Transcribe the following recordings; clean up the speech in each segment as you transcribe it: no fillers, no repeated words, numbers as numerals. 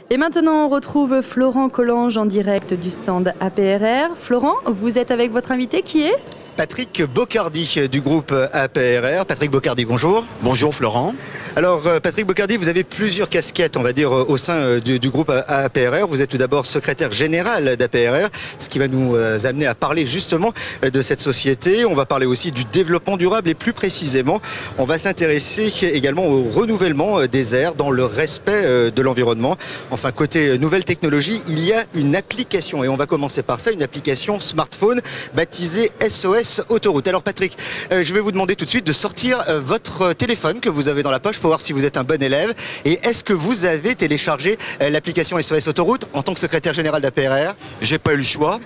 Et maintenant, on retrouve Florent Collange en direct du stand APRR. Florent, vous êtes avec votre invité qui est Patrick Bocardi du groupe APRR. Patrick Bocardi, bonjour. Bonjour Florent. Alors Patrick Bocardi, vous avez plusieurs casquettes, on va dire, au sein du groupe APRR. Vous êtes tout d'abord secrétaire général d'APRR, ce qui va nous amener à parler justement de cette société. On va parler aussi du développement durable et plus précisément, on va s'intéresser également au renouvellement des aires dans le respect de l'environnement. Enfin, côté nouvelles technologies, il y a une application et on va commencer par ça, une application smartphone baptisée SOS Autoroute. Alors Patrick, je vais vous demander tout de suite de sortir votre téléphone que vous avez dans la poche pour voir si vous êtes un bon élève. Et est-ce que vous avez téléchargé l'application SOS Autoroute en tant que secrétaire général d'APRR? J'ai pas eu le choix.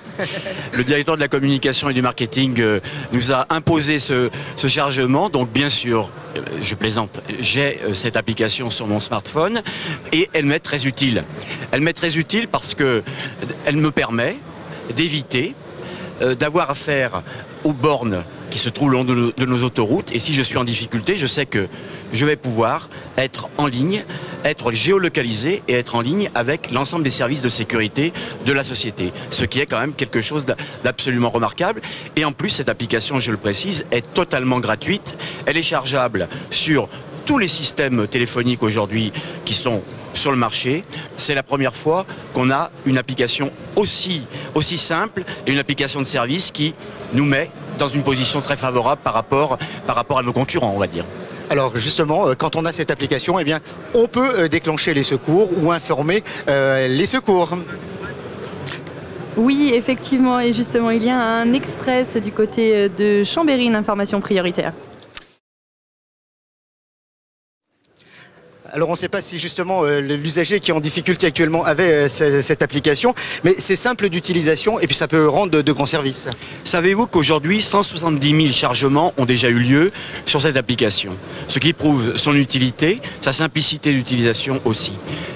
Le directeur de la communication et du marketing nous a imposé ce chargement. Donc bien sûr, je plaisante, j'ai cette application sur mon smartphone et elle m'est très utile. Elle m'est très utile parce que elle me permet d'éviter d'avoir affaire aux bornes qui se trouvent le long de nos autoroutes. Et si je suis en difficulté, je sais que je vais pouvoir être en ligne, être géolocalisé et être en ligne avec l'ensemble des services de sécurité de la société. Ce qui est quand même quelque chose d'absolument remarquable. Et en plus, cette application, je le précise, est totalement gratuite. Elle est chargeable sur tous les systèmes téléphoniques aujourd'hui qui sont sur le marché. C'est la première fois qu'on a une application aussi simple et une application de service qui nous met dans une position très favorable par rapport à nos concurrents, on va dire. Alors justement, quand on a cette application, eh bien, on peut déclencher les secours ou informer les secours. Oui, effectivement, et justement, il y a un express du côté de Chambéry, une information prioritaire. Alors on ne sait pas si justement l'usager qui est en difficulté actuellement avait cette application, mais c'est simple d'utilisation et puis ça peut rendre de grands services. Savez-vous qu'aujourd'hui 170 000 chargements ont déjà eu lieu sur cette application, ce qui prouve son utilité, sa simplicité d'utilisation aussi.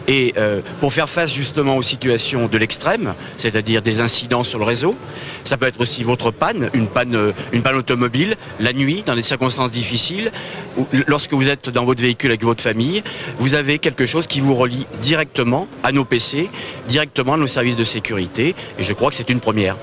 Et pour faire face justement aux situations de l'extrême, c'est-à-dire des incidents sur le réseau, ça peut être aussi votre panne, une panne automobile, la nuit, dans des circonstances difficiles, ou lorsque vous êtes dans votre véhicule avec votre famille, vous avez quelque chose qui vous relie directement à nos PC, directement à nos services de sécurité, et je crois que c'est une première.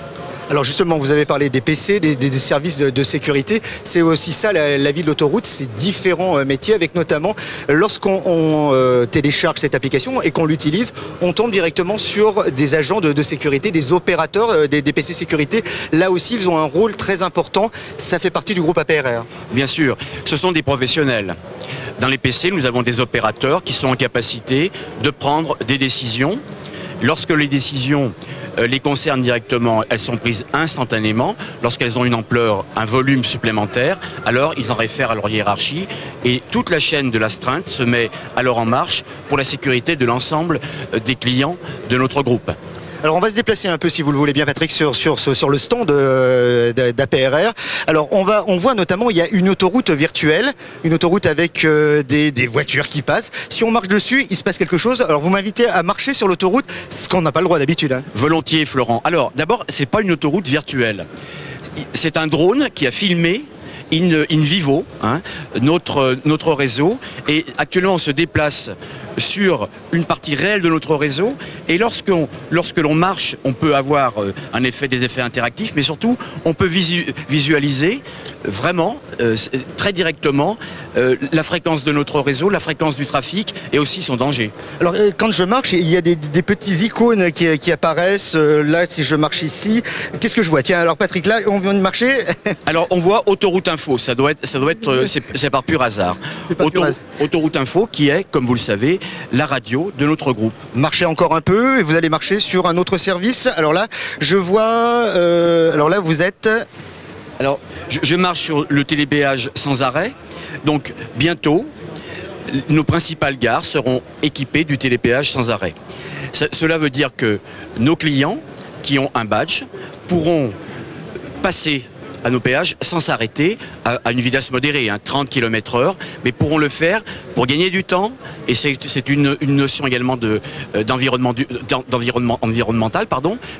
Alors justement, vous avez parlé des PC, des services de sécurité. C'est aussi ça la vie de l'autoroute, c'est différents métiers avec notamment lorsqu'on télécharge cette application et qu'on l'utilise, on tombe directement sur des agents de sécurité, des opérateurs des PC sécurité. Là aussi, ils ont un rôle très important. Ça fait partie du groupe APRR. Bien sûr, ce sont des professionnels. Dans les PC, nous avons des opérateurs qui sont en capacité de prendre des décisions. Lorsque les décisions les concernent directement, elles sont prises instantanément. Lorsqu'elles ont une ampleur, un volume supplémentaire, alors ils en réfèrent à leur hiérarchie et toute la chaîne de l'astreinte se met alors en marche pour la sécurité de l'ensemble des clients de notre groupe. Alors on va se déplacer un peu si vous le voulez bien Patrick sur le stand d'APRR. Alors on voit notamment il y a une autoroute virtuelle, une autoroute avec des voitures qui passent. Si on marche dessus, il se passe quelque chose. Alors vous m'invitez à marcher sur l'autoroute, ce qu'on n'a pas le droit d'habitude. Hein. Volontiers Florent. Alors d'abord, c'est pas une autoroute virtuelle. C'est un drone qui a filmé in vivo notre réseau et actuellement on se déplace sur une partie réelle de notre réseau et lorsque l'on marche on peut avoir des effets interactifs mais surtout on peut visualiser vraiment très directement la fréquence de notre réseau, la fréquence du trafic et aussi son danger. Alors quand je marche il y a des petits icônes qui apparaissent là si je marche ici, qu'est-ce que je vois? Tiens alors Patrick là on vient de marcher. Alors on voit Autoroute Info, ça doit être c'est par pur hasard. Autoroute Info qui est comme vous le savez la radio de notre groupe. Marchez encore un peu et vous allez marcher sur un autre service. Alors là, je vois... alors là, vous êtes... Alors, je marche sur le télépéage sans arrêt. Donc, bientôt, nos principales gares seront équipées du télépéage sans arrêt. Cela veut dire que nos clients qui ont un badge pourront passer à nos péages sans s'arrêter à une vitesse modérée, 30 km/h, mais pourront le faire pour gagner du temps, et c'est une notion également d'environnement environnemental,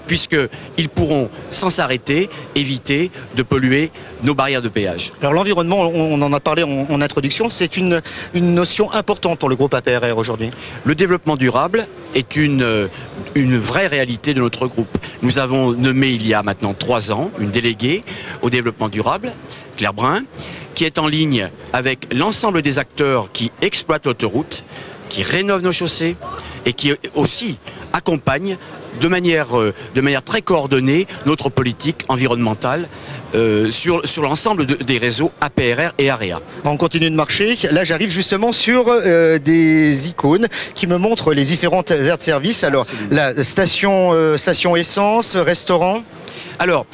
puisqu'ils pourront, sans s'arrêter, éviter de polluer nos barrières de péage. Alors l'environnement, on en a parlé en introduction, c'est une notion importante pour le groupe APRR aujourd'hui. Le développement durable est une vraie réalité de notre groupe. Nous avons nommé il y a maintenant 3 ans une déléguée au développement durable, Claire Brun, qui est en ligne avec l'ensemble des acteurs qui exploitent l'autoroute, qui rénovent nos chaussées et qui aussi accompagnent de manière très coordonnée notre politique environnementale sur l'ensemble des réseaux APRR et AREA. On continue de marcher. Là, j'arrive justement sur des icônes qui me montrent les différentes aires de service. Alors, la station essence, restaurant. Alors,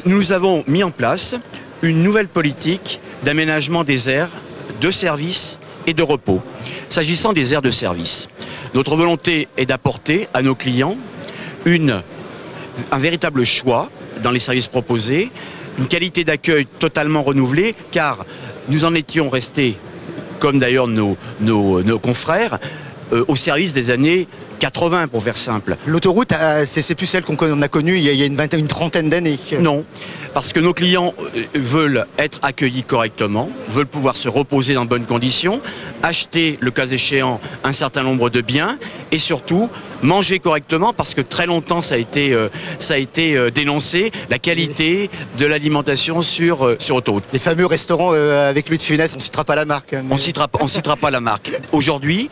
nous avons mis en place une nouvelle politique d'aménagement des aires de service et de repos. S'agissant des aires de service, notre volonté est d'apporter à nos clients un véritable choix dans les services proposés, une qualité d'accueil totalement renouvelée, car nous en étions restés, comme d'ailleurs nos confrères, au service des années 80, pour faire simple. L'autoroute, c'est plus celle qu'on a connue il y a une trentaine d'années. Non, parce que nos clients veulent être accueillis correctement, veulent pouvoir se reposer dans de bonnes conditions, acheter, le cas échéant, un certain nombre de biens, et surtout manger correctement, parce que très longtemps ça a été dénoncé, la qualité de l'alimentation sur autoroute. Les fameux restaurants avec Louis de Funès, on ne citera pas la marque. Mais... On citera pas la marque. Aujourd'hui,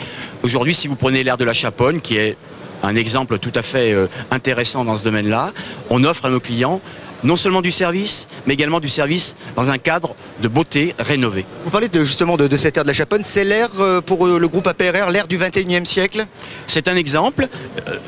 si vous prenez l'aire de la Chaponne, qui est un exemple tout à fait intéressant dans ce domaine-là, on offre à nos clients non seulement du service, mais également du service dans un cadre de beauté rénové. Vous parlez justement de cette aire de la Chaponne, c'est l'ère pour le groupe APRR, l'ère du 21e siècle? C'est un exemple,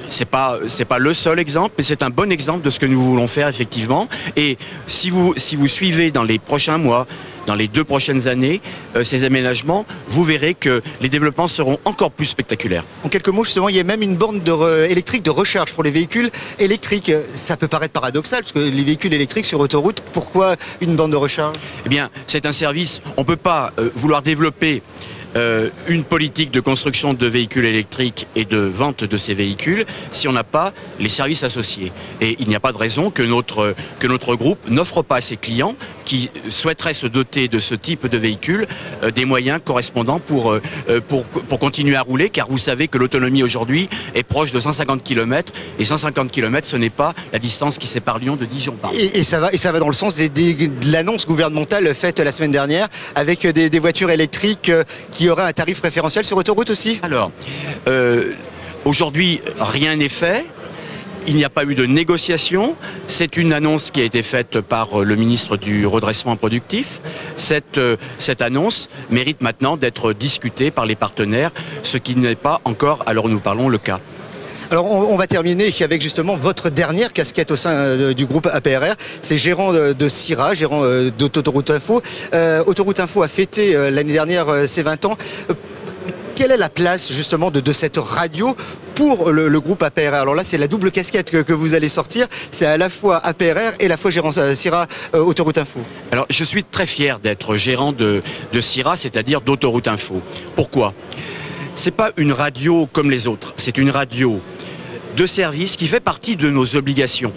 c'est pas le seul exemple, mais c'est un bon exemple de ce que nous voulons faire effectivement. Et si vous suivez dans les prochains mois, dans les 2 prochaines années, ces aménagements, vous verrez que les développements seront encore plus spectaculaires. En quelques mots, justement, il y a même une borne électrique de recharge pour les véhicules électriques. Ça peut paraître paradoxal, parce que les véhicules électriques sur autoroute, pourquoi une borne de recharge? Eh bien, c'est un service, on ne peut pas vouloir développer une politique de construction de véhicules électriques et de vente de ces véhicules si on n'a pas les services associés. Et il n'y a pas de raison que notre groupe n'offre pas à ses clients qui souhaiteraient se doter de ce type de véhicules des moyens correspondants pour continuer à rouler, car vous savez que l'autonomie aujourd'hui est proche de 150 km, et 150 km, ce n'est pas la distance qui sépare Lyon de Dijon. Et ça va dans le sens de l'annonce gouvernementale faite la semaine dernière avec des voitures électriques qui auraient un tarif préférentiel sur autoroute aussi? Alors, aujourd'hui, rien n'est fait. Il n'y a pas eu de négociation. C'est une annonce qui a été faite par le ministre du Redressement productif. Cette annonce mérite maintenant d'être discutée par les partenaires, ce qui n'est pas encore, alors nous parlons, le cas. Alors on va terminer avec justement votre dernière casquette au sein du groupe APRR. C'est gérant de CIRA, gérant d'Autoroute Info. Autoroute Info a fêté l'année dernière ses 20 ans. Quelle est la place justement de cette radio pour le groupe APRR? Alors là, c'est la double casquette que vous allez sortir. C'est à la fois APRR et à la fois gérant CIRA Autoroute Info. Alors je suis très fier d'être gérant de CIRA, c'est-à-dire d'Autoroute Info. Pourquoi? C'est pas une radio comme les autres. C'est une radio de service qui fait partie de nos obligations.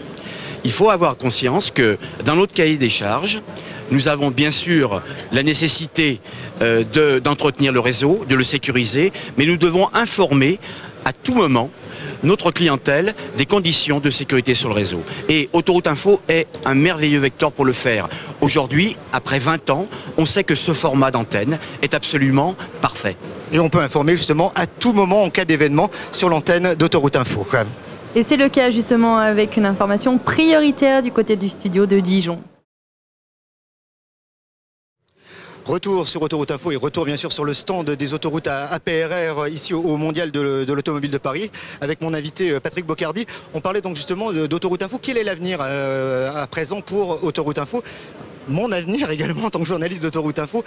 Il faut avoir conscience que dans notre cahier des charges, nous avons bien sûr la nécessité d'entretenir le réseau, de le sécuriser, mais nous devons informer à tout moment notre clientèle des conditions de sécurité sur le réseau. Et Autoroute Info est un merveilleux vecteur pour le faire. Aujourd'hui, après 20 ans, on sait que ce format d'antenne est absolument parfait. Et on peut informer justement à tout moment en cas d'événement sur l'antenne d'Autoroute Info. Et c'est le cas justement avec une information prioritaire du côté du studio de Dijon. Retour sur Autoroute Info et retour bien sûr sur le stand des autoroutes à APRR ici au Mondial de l'Automobile de Paris avec mon invité Patrick Bocardi. On parlait donc justement d'Autoroute Info. Quel est l'avenir à présent pour Autoroute Info? Mon avenir également en tant que journaliste d'Autoroute Info.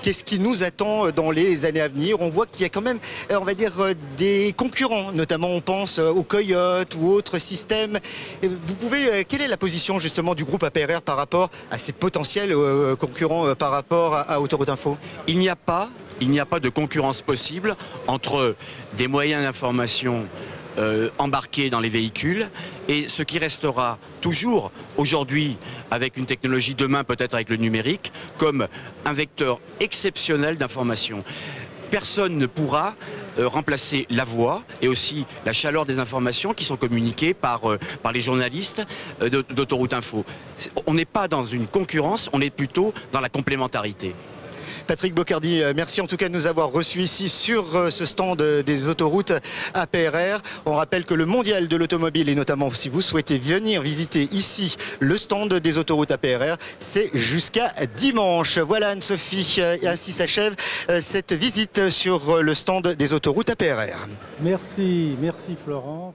Qu'est-ce qui nous attend dans les années à venir? On voit qu'il y a quand même, on va dire, des concurrents, notamment on pense au Coyote ou autres systèmes. Quelle est la position justement du groupe APRR par rapport à ces potentiels concurrents par rapport à Autoroute Info? Il n'y a pas il n'y a pas de concurrence possible entre des moyens d'information embarqués dans les véhicules et ce qui restera toujours aujourd'hui avec une technologie, demain peut-être avec le numérique, comme un vecteur exceptionnel d'information. Personne ne pourra remplacer la voix et aussi la chaleur des informations qui sont communiquées par les journalistes d'Autoroute Info. On n'est pas dans une concurrence, on est plutôt dans la complémentarité. Patrick Boccardi, merci en tout cas de nous avoir reçus ici sur ce stand des autoroutes APRR. On rappelle que le mondial de l'automobile, et notamment si vous souhaitez venir visiter ici le stand des autoroutes APRR, c'est jusqu'à dimanche. Voilà Anne-Sophie, ainsi s'achève cette visite sur le stand des autoroutes APRR. Merci Florent.